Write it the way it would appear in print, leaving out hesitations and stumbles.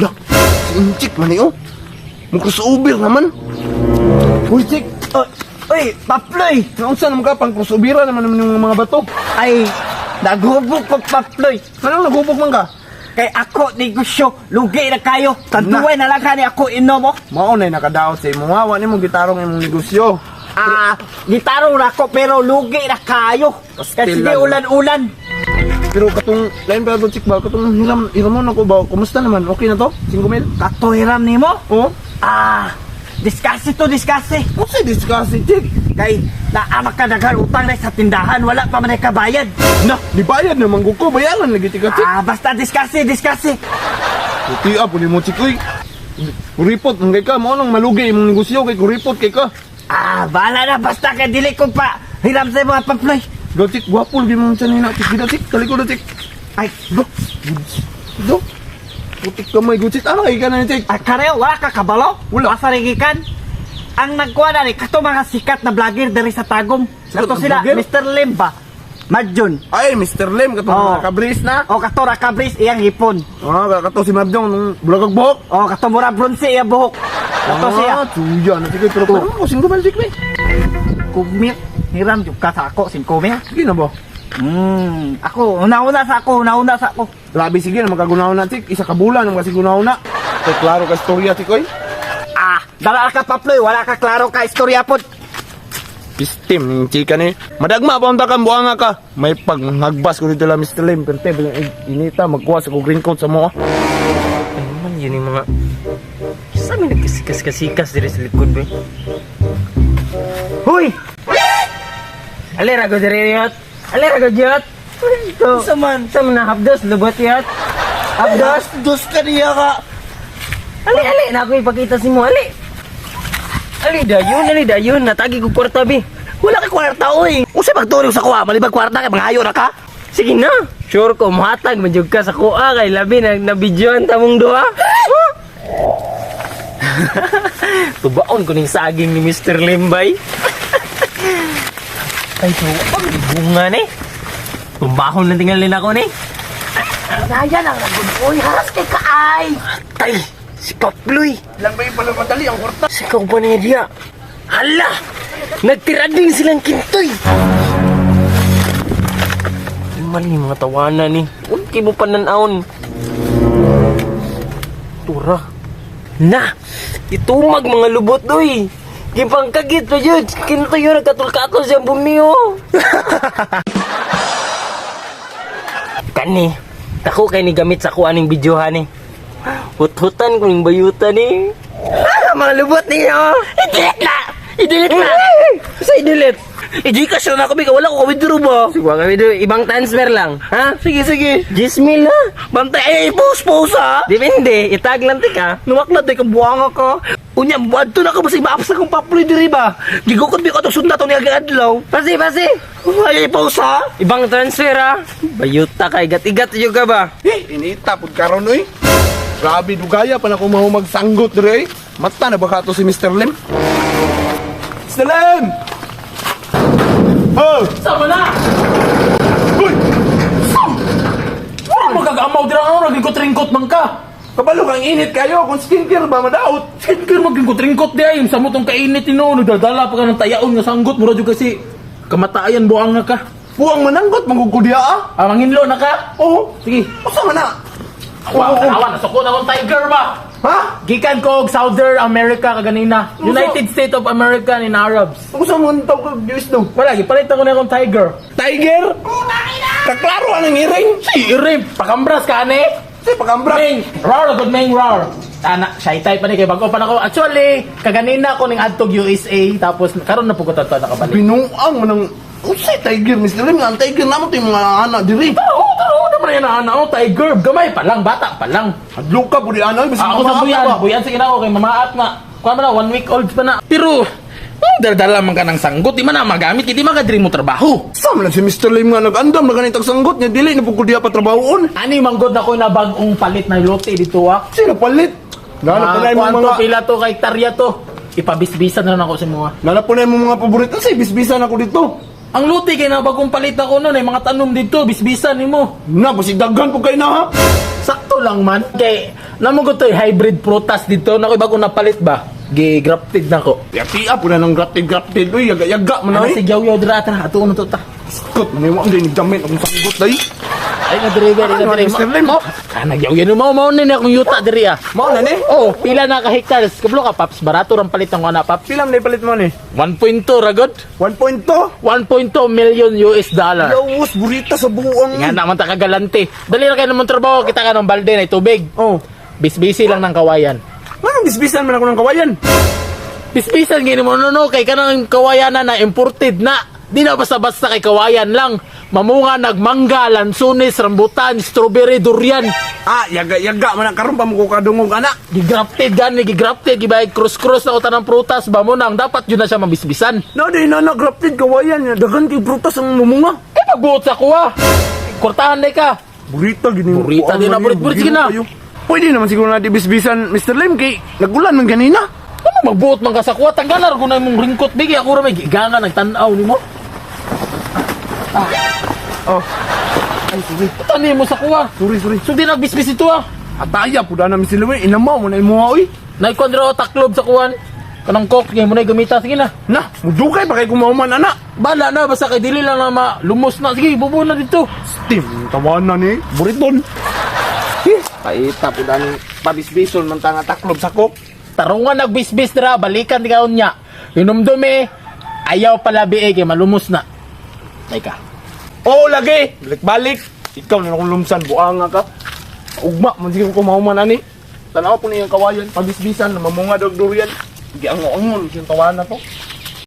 Lah, si Inchik man eh, oh. Mag-crossover naman. Uy, Chik. Uy, Paploy! Naunsa naman ka pang crossover naman yung mga bato. Ay, naghubog ko, Paploy. Anong nagubog man ka? Kay ako, negosyo, lugi na kayo. Tantuway na lang ka ni ako, ino mo. Maunay nakadaot sa imo. Hawa ni mong gitarong imong negosyo. Gitaro na ako, pero lugi na kayo. Kasi di Pastilan. ulan-ulan. Pero katong lain pa to, Chik ba? Katong hiram mo na ko ba? Kumusta naman? Okay na to? 5,000? Katuhiram ni mo? Oo. Discuss to, discuss. Kung sa discuss, Chik. Kay, naamak ka daghan utang na sa tindahan, wala pa man kabayad. Na, di bayad naman ko. Bayaran lagi tika, Chik. Basta discuss. Puti po ni mo, Chik. Uy. Kuripot, manggay ka. Mo nang malugi imong negosyo kay kuripot kay ka. Bahala na, basta kay dili ko pa. Hiram sa mga Paploy. Go, Chik. Gwapol, gimong chanina, Chik. Gida, Chik. Talikod na, Chik. Ay, Do. Putik kamay, go, Chik. Ano kay ka na, Chik? kareo, wala ka kabalo? Wala. Pasarigikan? Ang nagkuha na ni, kato mga sikat na vlogger dari sa Tagum. Sikat Kato na sila, vlogger? Mr. Lim ba? Madjun. Ay, Mr. Lim. Katong Oo. mga kabris na. O kato Rakabris, iyang hipon. Kato si Mabjong nung bulagag buhok. O kato mura bronze, iyang buhok. Kato siya. Tuya na, Chik. Pero paano ko, singko ba, Chik? Kumir, hiram yung ka sa ako, singkumir. Sige na ba? Ako, una-una sa ako. Grabe, sige na, magkagunaw na, Chik. Isa ka bulan, ang kasi gunaw na. Kay klaro ka storya, Chik, oy. Dala ka Paploy, wala ka klaro ka istorya po. Pistim ng chika ni. Madagma pa ang takang buanga ka. May paghagbas ko dito lang, Mr. Lim. Pero te, inita, magkuha sa ko green coat sa mo. Ano naman yun yung mga... Saan may nagkasikas-kasikas diri sa likod ba? Huy! Ali, rago diri yot! Ali, rago yot! Ito! Saman na hapdos, lubot yot! Hapdos! Dos ka niya ka. Ali, na ako ipakita si mo, ali! Ali dayon, natagi ko kwarta bi! Wala ka kwarta, oy. Usay magturing sa kuha, malibag kwarta kay mangayo na ka. Sige na! Sure ko, mahatag, madyog ka sa kuha kay labi na bidyoan tamong duha! Tubaon ko ning saging ni Mr. Limbay! Ay, tuwag, bunga ni! Tumbahon lang tingalin ako ni! Naya lang nagod, oy. Haras kay kaay. Tay! Si Paploy! Lang ba yung pala madali ang kwarta? Sikaw ba niya diya? Hala! Nagtira din silang kintoy! Mali mga tawanan ni. Unti mo pananaon. Tura. Na! Itumag mga lubot doy! Gipangkagit pa yun! Kintoy yun nagkatul-katul siyang bumiyo! Kani! Tako kay ni gamit sa kuaning videohan ni. Hut-hutan ko yung bayutan ni. Mga lubot niyo! I-delete na! Sa i-delete? I-Gcash na ako, Bika. Wala ko withdraw ba? Sige, kami doon. Ibang transfer lang. Ha? Sige. 10,000 ha? Bantay ay post ha. Depende. Itag lang tika. Nuwaklat ay kabuanga ka. Unya, adto na ka ba sa iba sa kong Paploy diri ba? Gigukod bi ko to sunda to ni adlaw. Pasi! Ay post ha. Ibang transfer ha? Bayuta kay gat-igat juga ba? Inita, pud karon oy. Grabe, dugaya pa na kung magsanggot diri. Mata na ba ka to si Mr. Lim? Mr. Lim! Oh! Sama na. Uy! Ano magagamaw dira ano nagingkot-ringkot man ka? Kabalo kang init kayo. Kung skincare ba, madaot. Skincare magingkot-ringkot di ay sa mo tong kainit no nagdadala pa ka ng tayaon nga sanggot mura jud kasi kamatayan buang na ka. Buang mananggot, manggugudya ah. Manginlo na ka? Oo. Sige. Usa man na. Awan, nasukod akong tiger ba? Ha? Gikan ko og Southern America kaganina. United States of America in Arabs. Usa man tawag ka US do? Wala, gipalitan ko na akong tiger. Tiger? Kaklaro anang iring. Si Irim, pakambras ka ani? Si pagambra. Ming, roar, good Ming, roar. Shy type pa ni kay bago pa na ko. Actually, kaganina ko ning adtog USA tapos karon na pugod ato nakabalik. Binuang man ang usay tiger, Mr. Lim. Ang tiger naman to yung mga anak diri. Oo, naman yan na tiger. Gamay pa lang, bata pa lang. Hadlo ka, budi anak. Ako sa buyan sige na ako kay mamaat na. Kuha mo na, 1 week old pa na. Pero, dala man ka ng sanggot, di man na magamit, di man ka diri mo trabaho. Sama lang si Mr. Lim nga nag-andam na ganitang sanggot niya. Dili na pugod pa trabahoon. Ani manggod na ko na bagong palit na lote dito ah. Sino palit? Nalapunay mo Kuanto mga... pila to kay hektarya to. Ipabisbisan na lang ako sa mga. Nalapunay mo mga paborito. Say, bisbisan ako dito. Ang luti kay na bagong palit ako noon ay mga tanom dito, bisbisan nimo. Na, basi daghan ko kayo na ha. Sakto lang man. Kay namo ko to hybrid prutas dito na ko bago napalit ba. Gi-grafted na ko. Yati po na ng grafted. Uy, yaga-yaga mo na Ano eh. si Yaw dra ta ato na to ta. Skot, maniwang din nagdamit akong sanggot dahi. Ay nga diri ga Ano, diri. Mr. Lim? Kana Yaw mo ni akong yuta diri ah. Mao na ni. Oh, pila na ka hectares. Kablo ka paps, barato ram palit ng ana paps. Pilam na ipalit mo ni. 1.2 ragod. 1.2. 1.2 million US dollar. Lawas, burita sa buong. Nga naman ta kagalante. Dali ra kay naman trabaho kita ka ng balde na tubig. Oh. Bisbisi lang ng kawayan. Anong bisbisan man ako ng kawayan? Bisbisan gini mo no kay kanang kawayan na imported na. Di na basta-basta kay kawayan lang. Mamunga nagmangga, lansunis, rambutan, strawberry, durian. Ah, yaga-yaga man karon pa mo ko kadungog ana. Gigrafted gani, gigrafted, gibay cross-cross na utan ng prutas ba mo nang dapat yun na siya mabisbisan. Na di na grafted kawayan. Daghan kay prutas ang mumunga. Kaya pagbuot sa kuha. Kurtahan na ka. Burita gini. Burita din na, burit-burit, sige na. Pwede naman siguro natin bisbisan Mr. Lim kay nagulan man ganina. Ano magbuot man ka sa kuha? Tanggalar ko na mong ringkot. Bigi ako rin may giganga nagtanaw ni mo. Oh. Ay, sige. Tani mo sa kuha. Sorry. So di nagbisbis ito ah. Ataya po na Mr. Lim. Inamaw mo na imuha oy. Naikondro taklob sa kuhan. Kanang kok, ngayon mo na gamita. Sige na. Na, mudukay pa kay kumauman ana. Bala na, basta kay dili lang na lumos na. Sige, bubuo na dito. Steam, tawanan ni. Buriton. Paita po dani pabisbison man tanga taklob sa kok. Tarungan nagbisbis dira, balikan di kaon niya. Hinumdumi, ayaw pala biig, kay malumos na. Ay ka. Oo, lagi. Balik-balik. Ikaw na akong lumsan. Buanga ka. Ugma. Man sige ko kumahuman ani. Tanaw po niyang kawayan. Pabisbisan. Mamunga dog durian. Sige, ango-angon. Yung tawanan to.